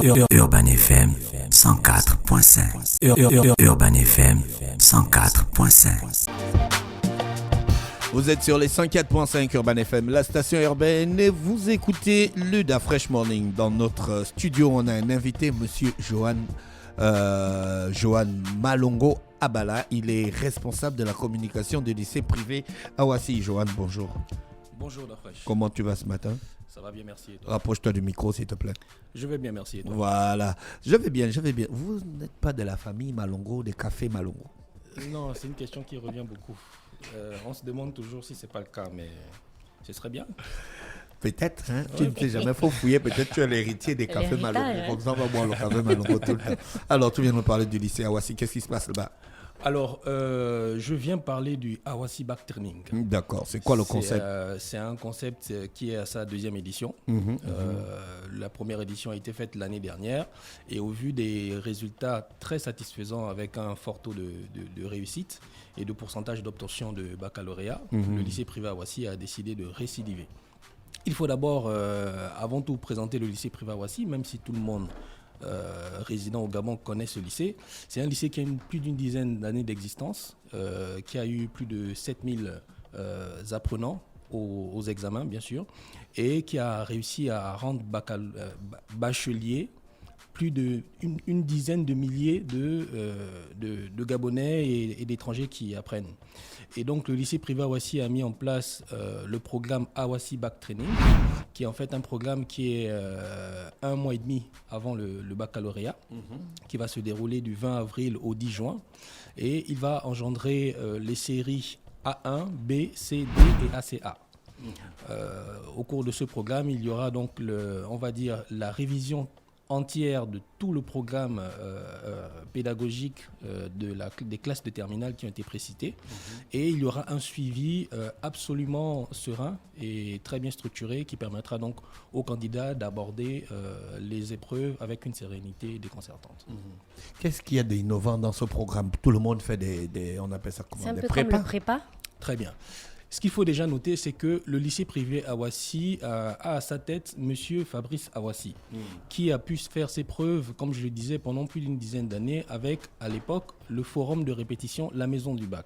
Urban FM 104.5. Urban FM 104.5. Vous êtes sur les 104.5 Urban FM, la station urbaine, et vous écoutez Luda Fresh Morning. Dans notre studio, on a un invité, monsieur Johan Malongo Abala. Il est responsable de la communication du lycée privé Awassi. Johan, bonjour. Bonjour, Luda Fresh. Comment tu vas ce matin? Ça va bien, merci. Et toi? Rapproche-toi du micro, s'il te plaît. Je vais bien, merci. Et toi? Voilà. Je vais bien. Vous n'êtes pas de la famille Malongo, des cafés Malongo? Non, c'est une question qui revient beaucoup. On se demande toujours si ce n'est pas le cas, mais ce serait bien. Peut-être, hein? Tu ne sais jamais, il faut fouiller. Peut-être tu es l'héritier des cafés Malongo. Par exemple, moi, le café Malongo tout le temps. Alors, tu viens nous parler du lycée Awassi. Qu'est-ce qui se passe là-bas? Alors, je viens parler du Awassi Back Training. D'accord. C'est quoi le concept? C'est un concept qui est à sa deuxième édition. La première édition a été faite l'année dernière. Et au vu des résultats très satisfaisants avec un fort taux de réussite et de pourcentage d'obtention de baccalauréat, le lycée privé Awassi a décidé de récidiver. Il faut d'abord, avant tout, présenter le lycée privé Awassi, même si tout le monde résident au Gabon connaît ce lycée. C'est un lycée qui a plus d'une dizaine d'années d'existence, qui a eu plus de 7000 apprenants aux examens, bien sûr, et qui a réussi à rendre bachelier plus d'une dizaine de milliers de Gabonais et d'étrangers qui apprennent. Et donc le lycée privé Awassi a mis en place le programme Awassi Back Training, qui est en fait un programme qui est 1 mois et demi avant le baccalauréat, qui va se dérouler du 20 avril au 10 juin. Et il va engendrer les séries A1, B, C, D et ACA. Au cours de ce programme, il y aura donc, on va dire, la révision entière de tout le programme pédagogique des classes de terminale qui ont été précitées. Et il y aura un suivi absolument serein et très bien structuré qui permettra donc aux candidats d'aborder les épreuves avec une sérénité déconcertante. Qu'est-ce qu'il y a d'innovant dans ce programme? Tout le monde fait on appelle ça comment? C'est un des peu prépas? comme le prépa. Très bien. Ce qu'il faut déjà noter, c'est que le lycée privé Awassi a à sa tête M. Fabrice Awassi, qui a pu faire ses preuves, comme je le disais, pendant plus d'une dizaine d'années avec, à l'époque, le forum de répétition La Maison du Bac.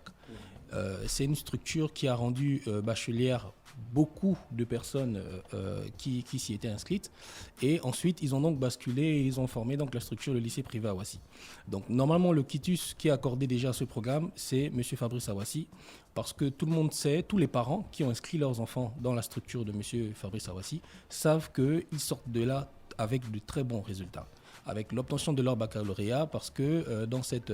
C'est une structure qui a rendu bachelière beaucoup de personnes qui s'y étaient inscrites. Et ensuite, ils ont donc basculé et ils ont formé donc la structure, le lycée privé Awassi. Donc, normalement, le quitus qui est accordé déjà à ce programme, c'est M. Fabrice Awassi, parce que tout le monde sait, tous les parents qui ont inscrit leurs enfants dans la structure de M. Fabrice Awassi savent qu'ils sortent de là avec de très bons résultats, avec l'obtention de leur baccalauréat, parce que dans cet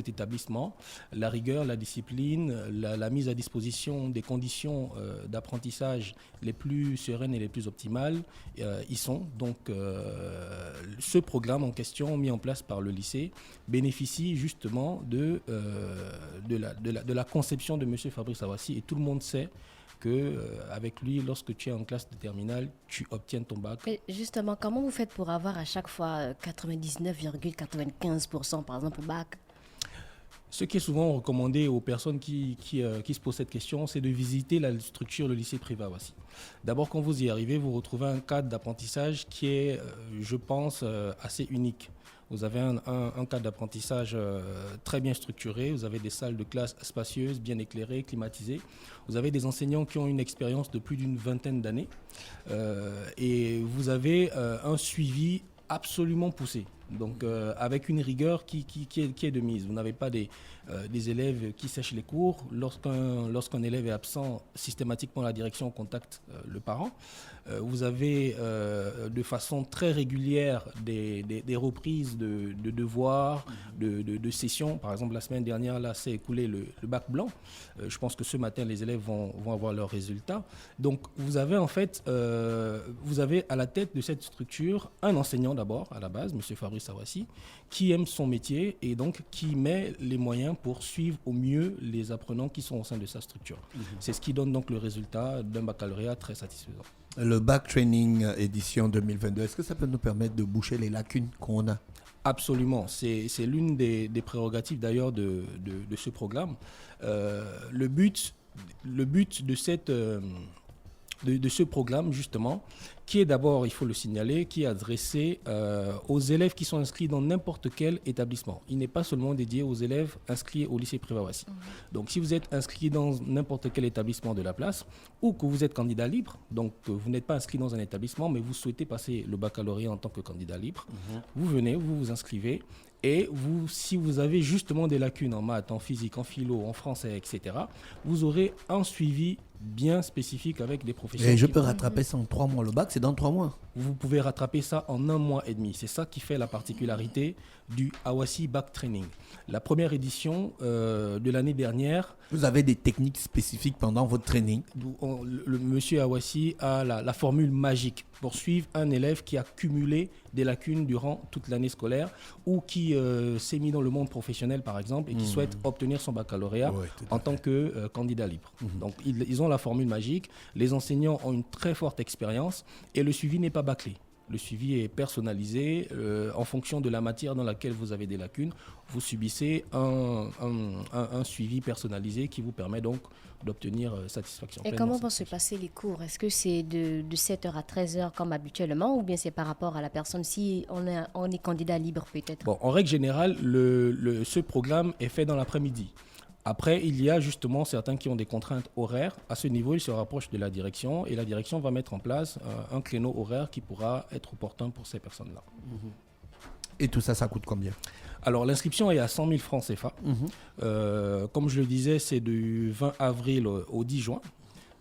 établissement, la rigueur, la discipline, la mise à disposition des conditions d'apprentissage les plus sereines et les plus optimales y sont. Donc ce programme en question, mis en place par le lycée, bénéficie justement de la conception de M. Fabrice Awassi, et tout le monde sait qu'avec lui, lorsque tu es en classe de terminale, tu obtiens ton bac. Et justement, comment vous faites pour avoir à chaque fois 99,95% par exemple au bac? Ce qui est souvent recommandé aux personnes qui se posent cette question, c'est de visiter la structure, le lycée privé Awassi. D'abord, quand vous y arrivez, vous retrouvez un cadre d'apprentissage qui est, je pense, assez unique. Vous avez un cadre d'apprentissage très bien structuré, vous avez des salles de classe spacieuses, bien éclairées, climatisées. Vous avez des enseignants qui ont une expérience de plus d'une vingtaine d'années. Et vous avez un suivi absolument poussé. Donc avec une rigueur qui est de mise. Vous n'avez pas des élèves qui sèchent les cours. Lorsqu'un élève est absent, systématiquement la direction contacte le parent. Vous avez de façon très régulière des reprises de devoirs, de sessions. Par exemple, la semaine dernière, là, s'est écoulé le bac blanc. Je pense que ce matin, les élèves vont avoir leurs résultats. Donc vous avez en fait, vous avez à la tête de cette structure un enseignant d'abord, à la base, M. Fabrice Awassi, qui aime son métier et donc qui met les moyens pour suivre au mieux les apprenants qui sont au sein de sa structure. C'est ce qui donne donc le résultat d'un baccalauréat très satisfaisant. Le Back Training édition 2022, est-ce que ça peut nous permettre de boucher les lacunes qu'on a? Absolument, c'est l'une des prérogatives d'ailleurs de ce programme. Le but de ce programme justement, qui est d'abord, il faut le signaler, qui est adressé aux élèves qui sont inscrits dans n'importe quel établissement. Il n'est pas seulement dédié aux élèves inscrits au lycée privé Awassi. Donc si vous êtes inscrit dans n'importe quel établissement de la place ou que vous êtes candidat libre, donc vous n'êtes pas inscrit dans un établissement mais vous souhaitez passer le baccalauréat en tant que candidat libre, vous venez, vous vous inscrivez. Et si vous avez justement des lacunes en maths, en physique, en philo, en français, etc., vous aurez un suivi bien spécifique avec des professeurs. Et je peux rattraper ça en 3 mois. Le bac, c'est dans 3 mois. Vous pouvez rattraper ça en 1 mois et demi. C'est ça qui fait la particularité du Awassi Back Training. La première édition de l'année dernière. Vous avez des techniques spécifiques pendant votre training. Le monsieur Awassi a la formule magique pour suivre un élève qui a cumulé des lacunes durant toute l'année scolaire ou qui s'est mis dans le monde professionnel, par exemple, et qui souhaite obtenir son baccalauréat en tant que candidat libre. Donc, ils ont la formule magique. Les enseignants ont une très forte expérience et le suivi n'est pas bâclé. Le suivi est personnalisé en fonction de la matière dans laquelle vous avez des lacunes. Vous subissez un suivi personnalisé qui vous permet donc d'obtenir satisfaction. Et comment vont se passer les cours? Est-ce que c'est de 7h à 13h comme habituellement ou bien c'est par rapport à la personne si on est candidat libre peut-être? Bon, en règle générale, ce programme est fait dans l'après-midi. Après, il y a justement certains qui ont des contraintes horaires. À ce niveau, ils se rapprochent de la direction et la direction va mettre en place un créneau horaire qui pourra être opportun pour ces personnes-là. Et tout ça, ça coûte combien? Alors, l'inscription est à 100 000 francs CFA. Comme je le disais, c'est du 20 avril au 10 juin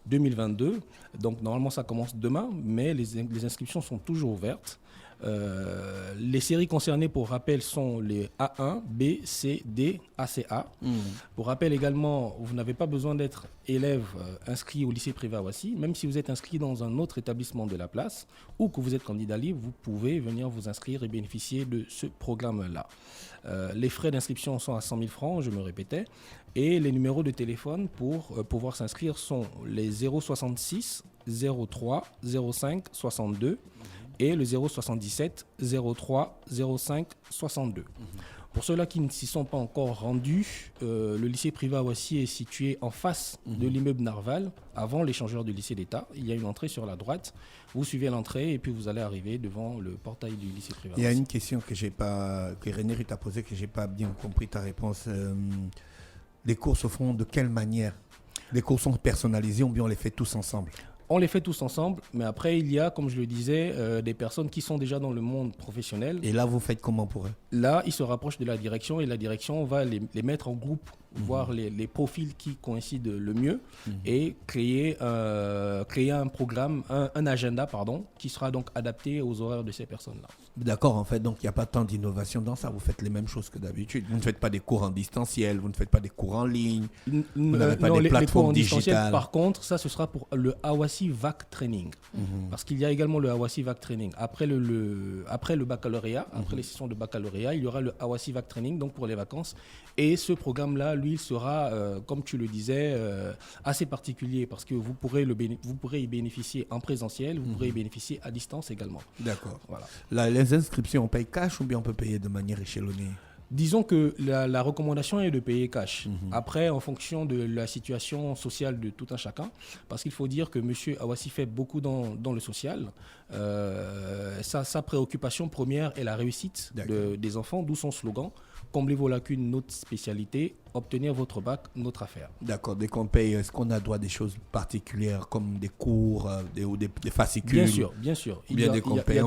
2022. Donc, normalement, ça commence demain, mais les inscriptions sont toujours ouvertes. Les séries concernées, pour rappel, sont les A1, B, C, D, ACA. Pour rappel également, vous n'avez pas besoin d'être élève inscrit au lycée privé Awassi. Même si vous êtes inscrit dans un autre établissement de la place ou que vous êtes candidat libre, vous pouvez venir vous inscrire et bénéficier de ce programme-là. Les frais d'inscription sont à 100 000 francs, je me répétais. Et les numéros de téléphone pour pouvoir s'inscrire sont les 066 03 05 62 et le 077 03 05 62. Pour ceux-là qui ne s'y sont pas encore rendus, le lycée privé Awassi est situé en face de l'immeuble Narval, avant l'échangeur du lycée d'État. Il y a une entrée sur la droite. Vous suivez l'entrée et puis vous allez arriver devant le portail du lycée privé Awassi. Il y a une question que René t'a posée, que je n'ai pas bien compris ta réponse. Les cours se font de quelle manière? Les cours sont personnalisés ou bien on les fait tous ensemble? On les fait tous ensemble, mais après, il y a, comme je le disais, des personnes qui sont déjà dans le monde professionnel. Et là, vous faites comment pour eux? Là, ils se rapprochent de la direction et la direction va les mettre en groupe, voir les profils qui coïncident le mieux et créer un programme, un agenda, qui sera donc adapté aux horaires de ces personnes-là. D'accord, en fait, donc il n'y a pas tant d'innovation dans ça. Vous faites les mêmes choses que d'habitude. Vous ne faites pas des cours en distanciel, vous ne faites pas des cours en ligne, vous n'avez pas des plateformes digitales. Par contre, ça, ce sera pour le Awassi VAC Training. Parce qu'il y a également le Awassi VAC Training. Après le baccalauréat, après les sessions de baccalauréat, il y aura le Awassi VAC Training, donc pour les vacances. Et ce programme-là, lui, il sera, comme tu le disais, assez particulier parce que vous pourrez y bénéficier en présentiel, vous pourrez y bénéficier à distance également. D'accord. Voilà. Les inscriptions, on paye cash ou bien on peut payer de manière échelonnée? Disons que la recommandation est de payer cash. Après, en fonction de la situation sociale de tout un chacun, parce qu'il faut dire que M. Awassi fait beaucoup dans le social. Sa préoccupation première est la réussite des enfants, d'où son slogan « Comblez vos lacunes, notre spécialité, obtenir votre bac, notre affaire ». D'accord. Dès qu'on paye, est-ce qu'on a droit à des choses particulières comme des cours ou des fascicules? Bien sûr. Bien dès qu'on paye,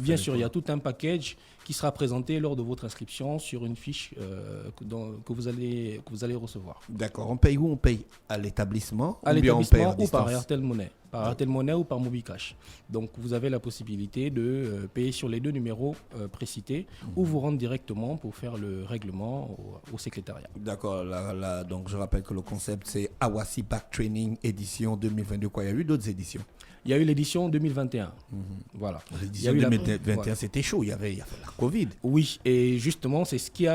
bien sûr, il y a tout un package qui sera présenté lors de votre inscription sur une fiche que vous allez recevoir. D'accord. On paye où? On paye à l'établissement ou bien on paye ou par Airtel Money. Par Airtel Money ou par MobiCash. Donc vous avez la possibilité de payer sur les deux numéros précités ou vous rendre directement pour faire le règlement au secrétariat. D'accord. Donc je rappelle que le concept c'est Awassi Back Training édition 2022. Il y a eu d'autres éditions? Il y a eu l'édition 2021. Voilà. L'édition 2021, c'était chaud. Il y avait la Covid. Oui, et justement, c'est ce qui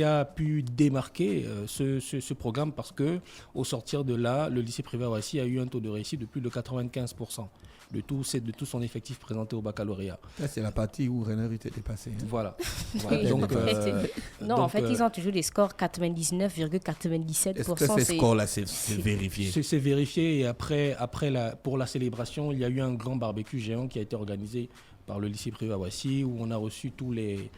a pu démarquer ce programme parce que au sortir de là, le lycée privé Awassi a eu un taux de réussite de plus de 95%. de tout son effectif présenté au baccalauréat. Là, c'est la partie où Renner était dépassé. Hein. Voilà. En fait, ils ont toujours des scores 99,97%. Est-ce que ces scores-là, c'est vérifié? C'est vérifié et pour la célébration, il y a eu un grand barbecue géant qui a été organisé par le lycée privé Awassi où on a reçu tous les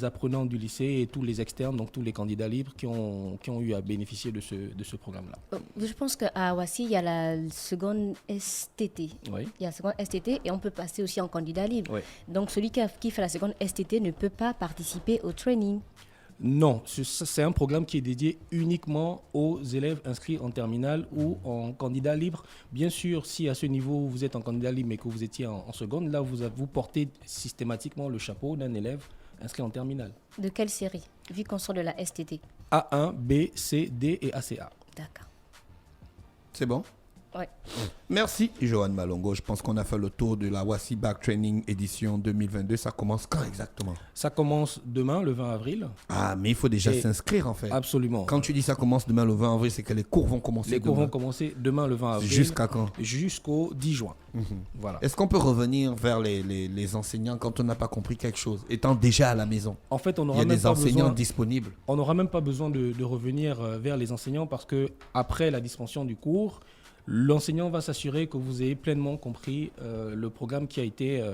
apprenants du lycée et tous les externes, donc tous les candidats libres qui ont eu à bénéficier de ce programme-là. Je pense qu'à Awassi, il y a la seconde STT. Oui. Il y a la seconde STT et on peut passer aussi en candidat libre. Oui. Donc celui qui fait la seconde STT ne peut pas participer au training. Non, c'est un programme qui est dédié uniquement aux élèves inscrits en terminale ou en candidat libre. Bien sûr, si à ce niveau vous êtes en candidat libre mais que vous étiez en seconde, là vous portez systématiquement le chapeau d'un élève inscrit en terminale. De quelle série, vu qu'on sort de la STT? A1, B, C, D et ACA. D'accord. C'est bon? Oui. Merci, Johan Malongo. Je pense qu'on a fait le tour de la Awassi Back Training édition 2022. Ça commence quand exactement? Ça commence demain, le 20 avril. Ah, mais il faut déjà s'inscrire en fait. Absolument. Quand tu dis ça commence demain, le 20 avril, c'est que les cours vont commencer Les cours vont commencer demain, le 20 avril. Jusqu'à quand? Jusqu'au 10 juin. Voilà. Est-ce qu'on peut revenir vers les enseignants quand on n'a pas compris quelque chose, étant déjà à la maison? En fait, il y a des enseignants disponibles. On n'aura même pas besoin de revenir vers les enseignants parce qu'après la dispensation du cours, l'enseignant va s'assurer que vous ayez pleinement compris le programme qui a été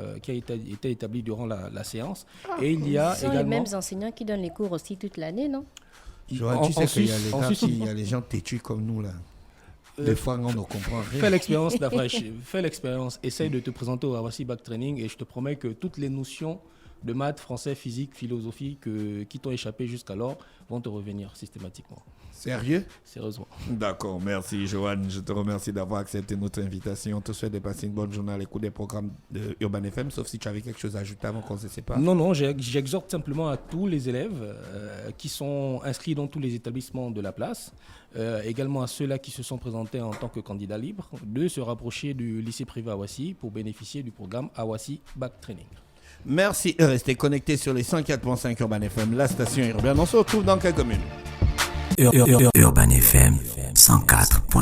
établi durant la séance. Et il y a Ce sont également les mêmes enseignants qui donnent les cours aussi toute l'année, non? Johan, tu sais qu'il y a les gens têtus comme nous là. Des fois, on ne comprend rien. Fais l'expérience d'Afresh. Fais l'expérience. Essaye de te présenter au Awassi Back Training et je te promets que toutes les notions de maths, français, physique, philosophie qui t'ont échappé jusqu'alors vont te revenir systématiquement. Sérieux? Sérieusement. D'accord, merci Johan. Je te remercie d'avoir accepté notre invitation. On te souhaite de passer une bonne journée à l'écoute des programmes de Urban FM, sauf si tu avais quelque chose à ajouter avant qu'on ne se sépare. Non, j'exhorte simplement à tous les élèves qui sont inscrits dans tous les établissements de la place, également à ceux-là qui se sont présentés en tant que candidats libres, de se rapprocher du lycée privé Awassi pour bénéficier du programme Awassi Back Training. Merci et restez connectés sur les 104.5 Urban FM, la station urbaine. On se retrouve dans quelques minutes. Urban FM 104.5